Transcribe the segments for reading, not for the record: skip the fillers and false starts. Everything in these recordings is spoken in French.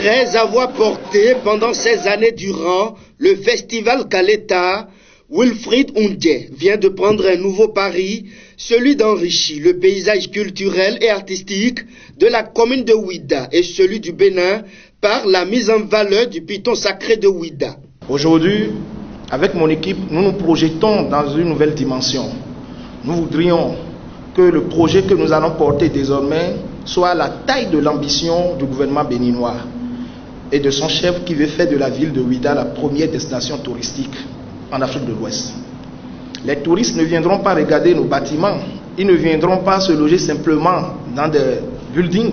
Après avoir porté pendant 16 années durant le festival Kaleta, Wilfried Oundje vient de prendre un nouveau pari, celui d'enrichir le paysage culturel et artistique de la commune de Ouidah et celui du Bénin par la mise en valeur du piton sacré de Ouidah. Aujourd'hui, avec mon équipe, nous nous projetons dans une nouvelle dimension. Nous voudrions que le projet que nous allons porter désormais soit la taille de l'ambition du gouvernement béninois et de son chef qui veut faire de la ville de Ouidah la première destination touristique en Afrique de l'Ouest. Les touristes ne viendront pas regarder nos bâtiments, ils ne viendront pas se loger simplement dans des buildings,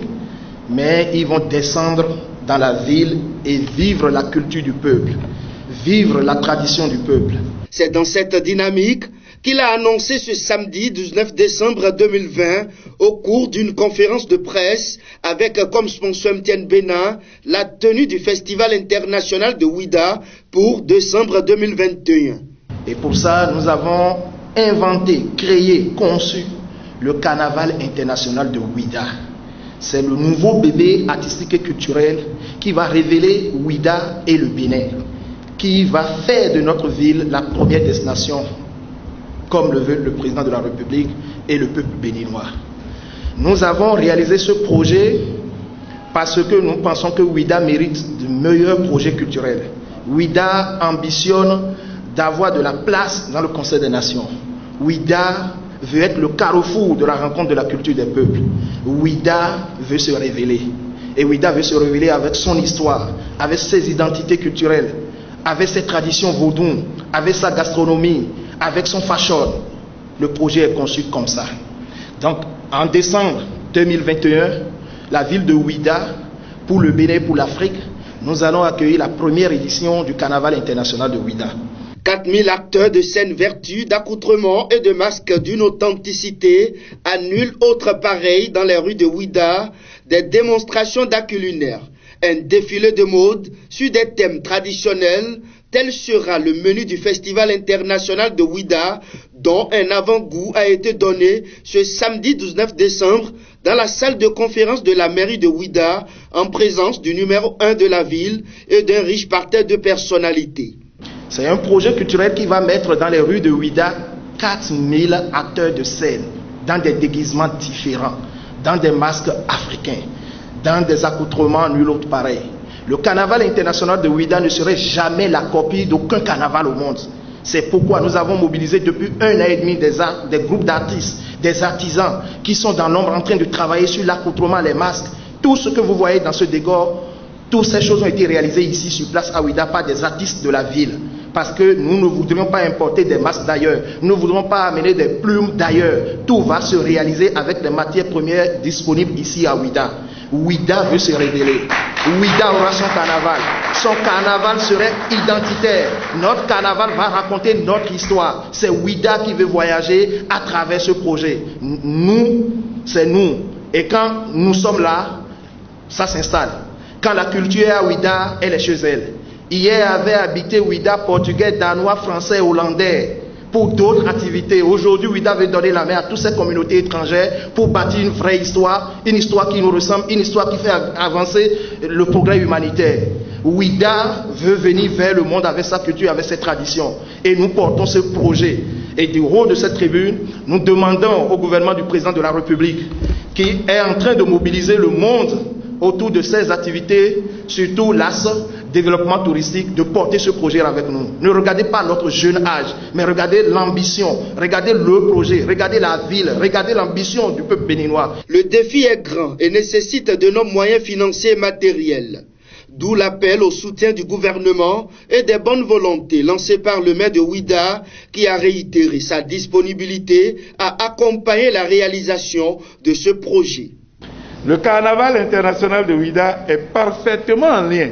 mais ils vont descendre dans la ville et vivre la culture du peuple, vivre la tradition du peuple. C'est dans cette dynamique qu'il a annoncé ce samedi 19 décembre 2020 au cours d'une conférence de presse avec comme sponsor MTN Bénin la tenue du Festival international de Ouidah pour décembre 2021. Et pour ça, nous avons inventé, créé, conçu le Carnaval international de Ouidah. C'est le nouveau bébé artistique et culturel qui va révéler Ouidah et le Bénin, qui va faire de notre ville la première destination comme le veut le président de la République et le peuple béninois. Nous avons réalisé ce projet parce que nous pensons que Ouidah mérite de meilleurs projets culturels. Ouidah ambitionne d'avoir de la place dans le Conseil des Nations. Ouidah veut être le carrefour de la rencontre de la culture des peuples. Ouidah veut se révéler. Et Ouidah veut se révéler avec son histoire, avec ses identités culturelles, avec ses traditions vaudounes, avec sa gastronomie, avec son fashion. Le projet est conçu comme ça. Donc, en décembre 2021, la ville de Ouidah, pour le Bénin et pour l'Afrique, nous allons accueillir la première édition du Carnaval international de Ouidah. 4000 acteurs de scène vertus, d'accoutrements et de masques d'une authenticité à nul autre pareil dans les rues de Ouidah, des démonstrations d'art culinaire, un défilé de mode sur des thèmes traditionnels. Tel sera le menu du Festival international de Ouidah, dont un avant-goût a été donné ce samedi 19 décembre dans la salle de conférence de la mairie de Ouidah, en présence du numéro 1 de la ville et d'un riche parterre de personnalités. C'est un projet culturel qui va mettre dans les rues de Ouidah 4000 acteurs de scène, dans des déguisements différents, dans des masques africains, dans des accoutrements nul autre pareil. Le carnaval international de Ouidah ne serait jamais la copie d'aucun carnaval au monde. C'est pourquoi nous avons mobilisé depuis 1 an et demi des groupes d'artistes, des artisans qui sont dans l'ombre en train de travailler sur l'accoutrement, les masques. Tout ce que vous voyez dans ce décor, toutes ces choses ont été réalisées ici sur place à Ouidah par des artistes de la ville. Parce que nous ne voudrions pas importer des masques d'ailleurs, nous ne voudrions pas amener des plumes d'ailleurs. Tout va se réaliser avec les matières premières disponibles ici à Ouidah. Ouidah veut se révéler. Ouidah aura son carnaval. Son carnaval serait identitaire. Notre carnaval va raconter notre histoire. C'est Ouidah qui veut voyager à travers ce projet. Nous, c'est nous. Et quand nous sommes là, ça s'installe. Quand la culture est à Ouidah, elle est chez elle. Hier avait habité Ouidah portugais, danois, français, hollandais pour d'autres activités. Aujourd'hui, Ouidah veut donner la main à toutes ces communautés étrangères pour bâtir une vraie histoire, une histoire qui nous ressemble, une histoire qui fait avancer le progrès humanitaire. Ouidah veut venir vers le monde avec sa culture, avec ses traditions. Et nous portons ce projet. Et du haut de cette tribune, nous demandons au gouvernement du président de la République, qui est en train de mobiliser le monde autour de ces activités, surtout l'AS, développement touristique, de porter ce projet avec nous. Ne regardez pas notre jeune âge, mais regardez l'ambition, regardez le projet, regardez la ville, regardez l'ambition du peuple béninois. Le défi est grand et nécessite de nos moyens financiers et matériels. D'où l'appel au soutien du gouvernement et des bonnes volontés lancées par le maire de Ouidah qui a réitéré sa disponibilité à accompagner la réalisation de ce projet. Le carnaval international de Ouidah est parfaitement en lien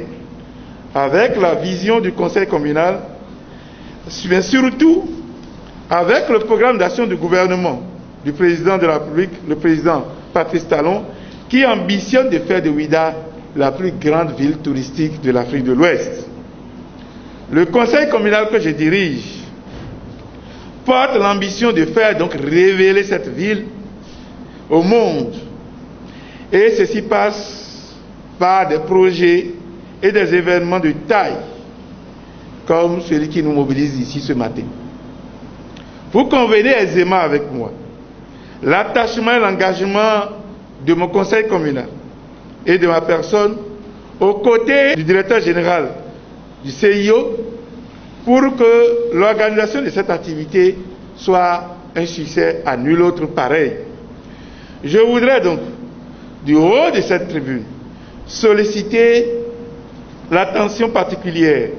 avec la vision du conseil communal, mais surtout avec le programme d'action du gouvernement du président de la République, le président Patrice Talon, qui ambitionne de faire de Ouidah la plus grande ville touristique de l'Afrique de l'Ouest. Le conseil communal que je dirige porte l'ambition de faire donc révéler cette ville au monde. Et ceci passe par des projets et des événements de taille, comme celui qui nous mobilise ici ce matin. Vous convenez aisément avec moi l'attachement et l'engagement de mon conseil communal et de ma personne aux côtés du directeur général du CIO pour que l'organisation de cette activité soit un succès à nul autre pareil. Je voudrais donc, du haut de cette tribune, solliciter l'attention particulière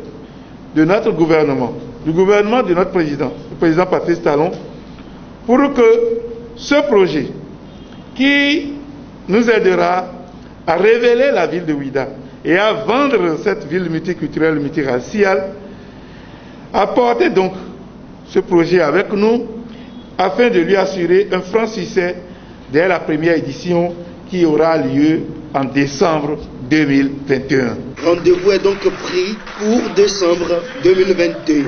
de notre gouvernement, du gouvernement de notre président, le président Patrice Talon, pour que ce projet qui nous aidera à révéler la ville de Ouidah et à vendre cette ville multiculturelle, multiraciale, apporter donc ce projet avec nous afin de lui assurer un franc succès dès la première édition qui aura lieu en décembre 2021. Rendez-vous est donc pris pour décembre 2021.